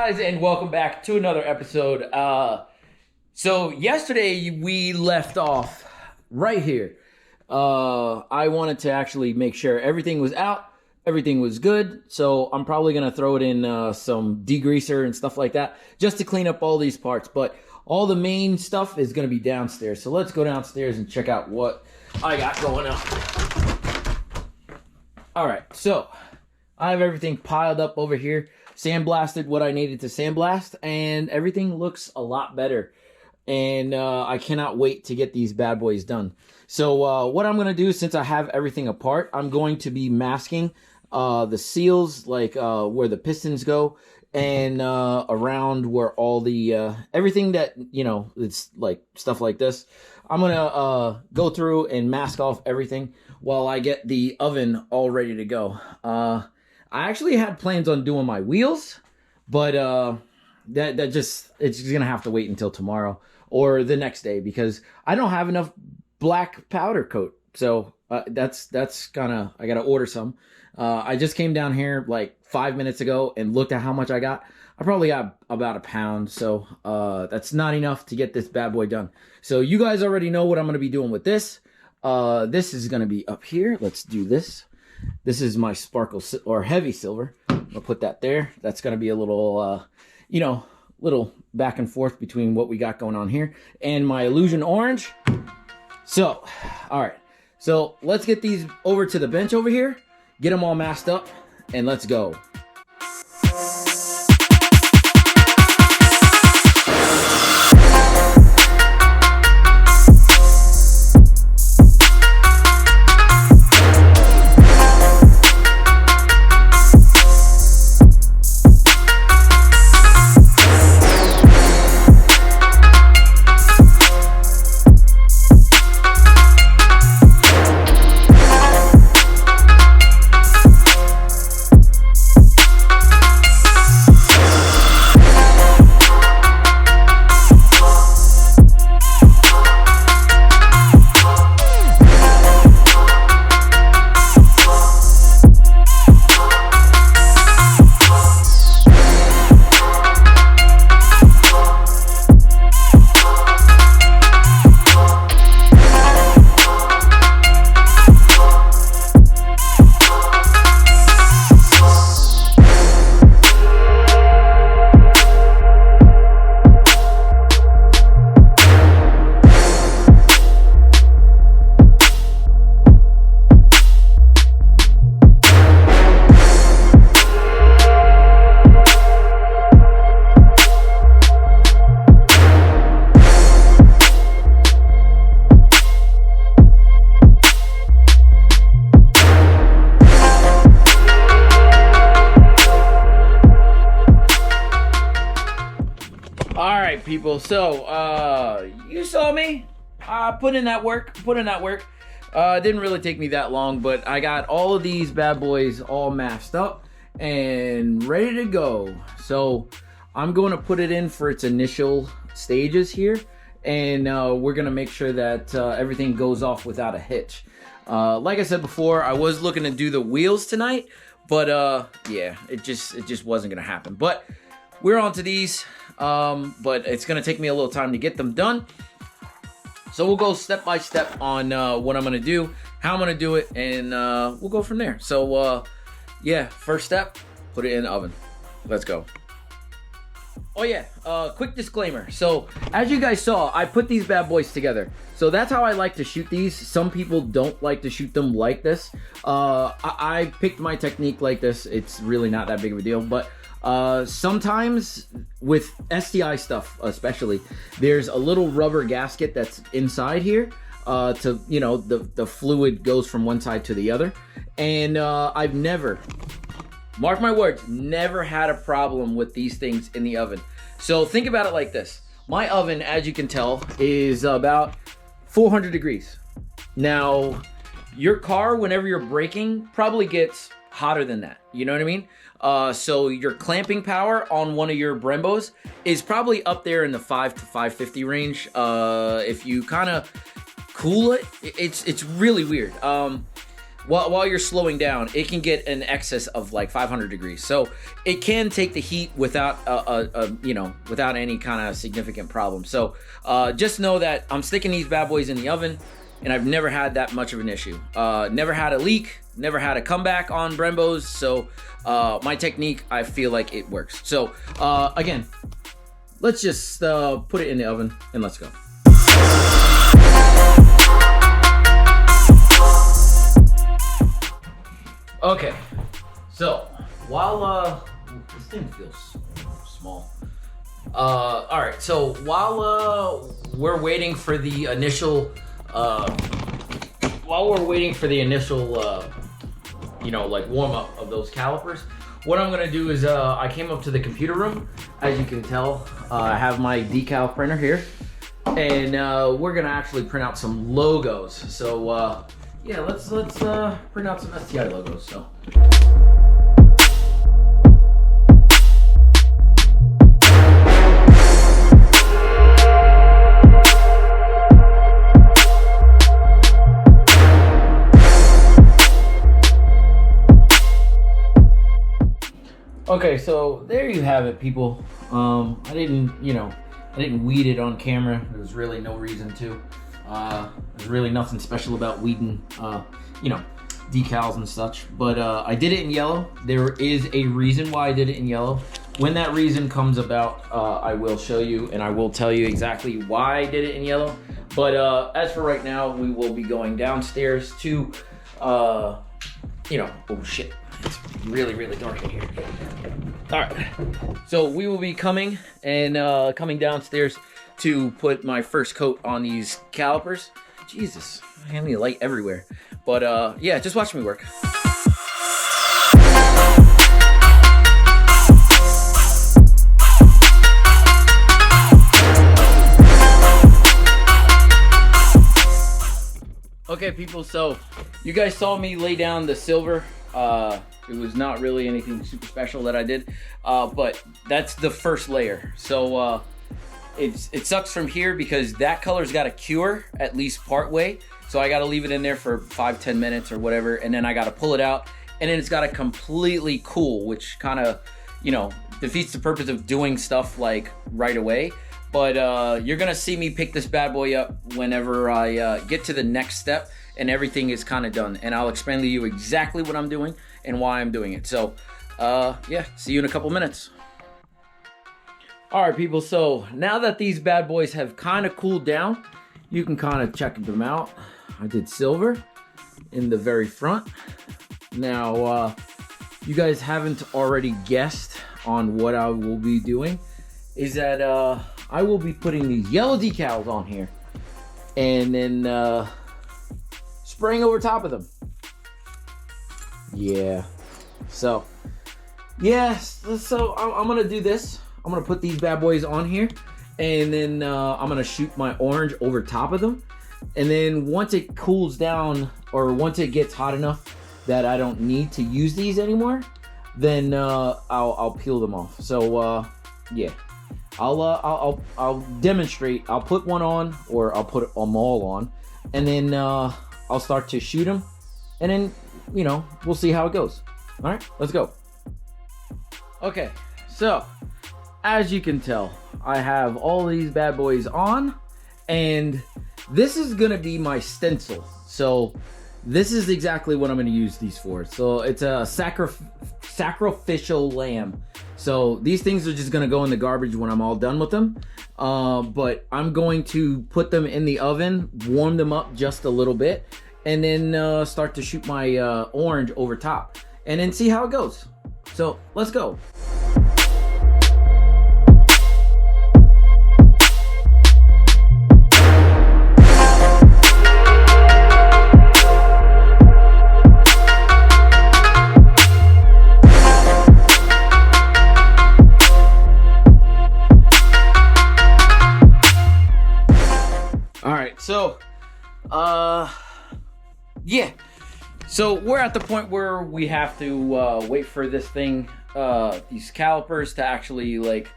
guys, and welcome back to another episode. So yesterday we left off right here. I wanted to actually make sure everything was out, everything was good. So I'm probably gonna throw it in some degreaser and stuff like that, just to clean up all these parts. But all the main stuff is gonna be downstairs. So let's go downstairs and check out what I got going on. All right, so I have everything piled up over here. Sandblasted what I needed to sandblast, and everything looks a lot better. And I cannot wait to get these bad boys done. So what I'm going to do, since I have everything apart, I'm going to be masking the seals, like where the pistons go, and around where all the, everything that, you know, it's like stuff like this. I'm going to go through and mask off everything while I get the oven all ready to go. I actually had plans on doing my wheels, but it's just gonna have to wait until tomorrow or the next day because I don't have enough black powder coat. So that's gonna, I gotta order some. I just came down here like 5 minutes ago and looked at how much I got. I probably got about a pound, so that's not enough to get this bad boy done. So you guys already know what I'm gonna be doing with this. This is gonna be up here. Let's do this. This is my sparkle or heavy silver. I'll put that there. That's going to be a little, you know, little back and forth between what we got going on here. And my illusion orange. So, all right. So let's get these over to the bench over here. Get them all masked up. And let's go. Alright people, so you saw me put in that work. It didn't really take me that long, but I got all of these bad boys all masked up and ready to go. So I'm going to put it in for its initial stages here, and we're going to make sure that everything goes off without a hitch. Like I said before, I was looking to do the wheels tonight, but yeah, it just wasn't going to happen. But we're on to these. But it's going to take me a little time to get them done. So we'll go step by step on what I'm going to do, how I'm going to do it, and we'll go from there. So, yeah, first step, put it in the oven. Let's go. Oh, yeah, quick disclaimer. So, as you guys saw, I put these bad boys together. So that's how I like to shoot these. Some people don't like to shoot them like this. I picked my technique like this. It's really not that big of a deal, but sometimes with STI stuff especially, there's a little rubber gasket that's inside here to, you know, the fluid goes from one side to the other, and I've never, mark my words, never had a problem with these things in the oven. So think about it like this. My oven, as you can tell, is about 400 degrees. Now your car, whenever you're braking, probably gets hotter than that, you know what I mean? So your clamping power on one of your Brembos is probably up there in the 5 to 550 range. If you kind of cool it, it's really weird. while you're slowing down, it can get an excess of like 500 degrees. So it can take the heat without without any kind of significant problem. So just know that I'm sticking these bad boys in the oven, and I've never had that much of an issue. Never had a leak, never had a comeback on Brembos. So my technique, I feel like it works. So again, let's just put it in the oven and let's go. Okay, so while this thing feels small. All right, so while we're waiting for the initial like warm up of those calipers, what I'm gonna do is I came up to the computer room. As you can tell, I have my decal printer here, and we're gonna actually print out some logos. So yeah, let's print out some STI logos. So. Okay, so there you have it, people. I didn't weed it on camera. There was really no reason to. There's really nothing special about weeding, decals and such. But I did it in yellow. There is a reason why I did it in yellow. When that reason comes about, I will show you, and I will tell you exactly why I did it in yellow. But as for right now, we will be going downstairs to, oh shit. It's really, really dark in here. All right, so we will be coming downstairs to put my first coat on these calipers. Jesus, I have any light everywhere. But yeah, just watch me work. Okay, people, so you guys saw me lay down the silver. It was not really anything super special that I did, but that's the first layer. So it sucks from here because that color's got to cure at least part way. So I got to leave it in there for 5-10 minutes or whatever, and then I got to pull it out, and then it's got to completely cool, which kind of, defeats the purpose of doing stuff like right away. But you're gonna see me pick this bad boy up whenever I get to the next step and everything is kind of done, and I'll explain to you exactly what I'm doing and why I'm doing it. So yeah, see you in a couple minutes. All right, people, so now that these bad boys have kind of cooled down, you can kind of check them out. I did silver in the very front. Now you guys haven't already guessed on what I will be doing is that I will be putting these yellow decals on here and then spraying over top of them. Yeah, so I'm gonna do this. I'm gonna put these bad boys on here, and then I'm gonna shoot my orange over top of them, and then once it cools down, or once it gets hot enough that I don't need to use these anymore, then I'll peel them off. So yeah, I'll demonstrate. I'll put one on, or I'll put them all on, and then I'll start to shoot them, and then we'll see how it goes. All right, let's go. Okay, so as you can tell, I have all these bad boys on, and this is gonna be my stencil. So this is exactly what I'm gonna use these for. So it's a sacrificial lamb. So these things are just gonna go in the garbage when I'm all done with them. But I'm going to put them in the oven, warm them up just a little bit, and then start to shoot my orange over top, and then see how it goes. So let's go. So, yeah. So we're at the point where we have to wait for this thing, these calipers to actually like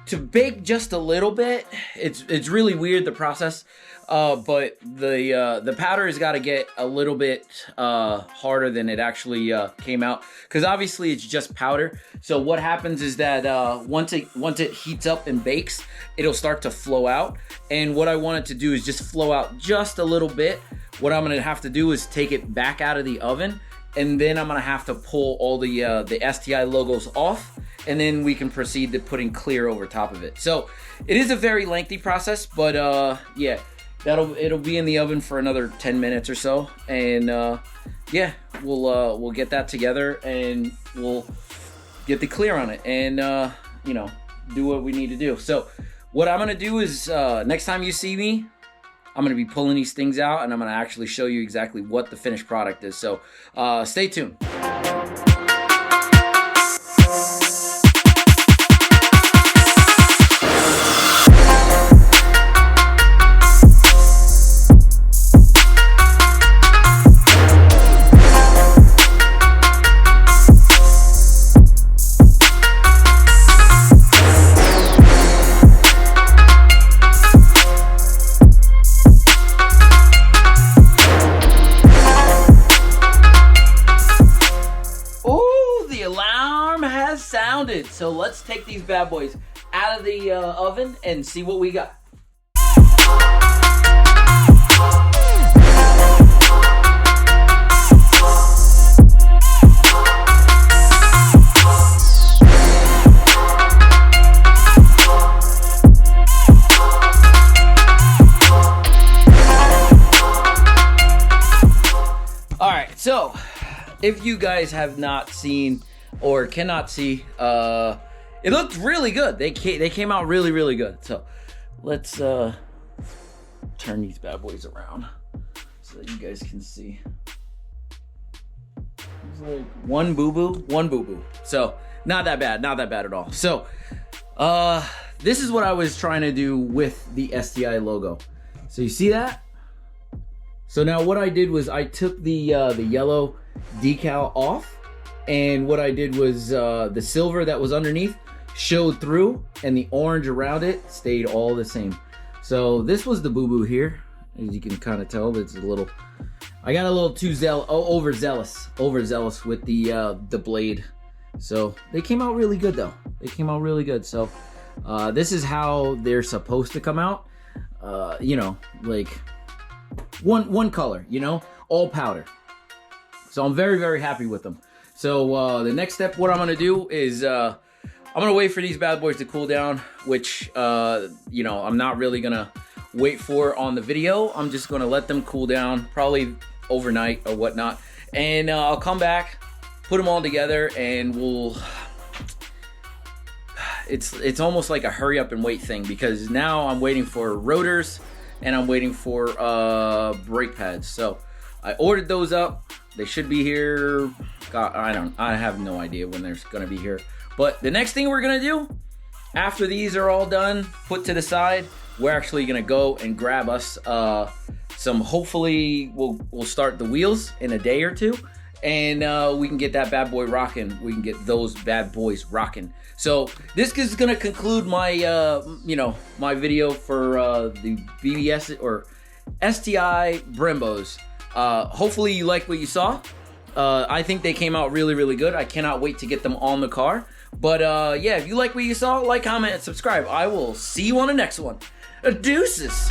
to bake just a little bit. It's really weird, the process, but the powder has got to get a little bit harder than it actually came out, because obviously it's just powder. So what happens is that once it heats up and bakes, it'll start to flow out, and what I want it to do is just flow out just a little bit. What I'm gonna have to do is take it back out of the oven, and then I'm gonna have to pull all the STI logos off, and then we can proceed to putting clear over top of it. So it is a very lengthy process, but yeah, it'll be in the oven for another 10 minutes or so, and yeah, we'll get that together, and we'll get the clear on it, and you know, do what we need to do. So what I'm gonna do is next time you see me, I'm gonna be pulling these things out, and I'm gonna actually show you exactly what the finished product is. So stay tuned. Sounded. So let's take these bad boys out of the oven and see what we got. All right, so if you guys have not seen or cannot see, it looked really good. They came out really good. So let's turn these bad boys around so that you guys can see. It's like one boo-boo. So not that bad at all. So this is what I was trying to do with the STI logo. So you see that? So now what I did was I took the yellow decal off, and what I did was the silver that was underneath showed through, and the orange around it stayed all the same. So this was the boo-boo here. As you can kind of tell, it's a little, I got a little too overzealous with the blade. So they came out really good though. They came out really good. So this is how they're supposed to come out. You know, like one color, you know, all powder. So I'm very happy with them. So the next step, what I'm gonna do is I'm gonna wait for these bad boys to cool down, which you know, I'm not really gonna wait for on the video. I'm just gonna let them cool down, probably overnight or whatnot, and I'll come back, put them all together, and we'll. It's almost like a hurry up and wait thing, because now I'm waiting for rotors and I'm waiting for brake pads. So I ordered those up. They should be here. God, I have no idea when they're gonna be here. But the next thing we're gonna do, after these are all done, put to the side, we're actually gonna go and grab us some. Hopefully, we'll start the wheels in a day or two, and we can get that bad boy rocking. We can get those bad boys rocking. So this is gonna conclude my you know, my video for the BBS or STI Brembos. Hopefully you like what you saw. I think they came out really good. I cannot wait to get them on the car. But yeah, if you like what you saw, like, comment, and subscribe. I will see you on the next one. Deuces.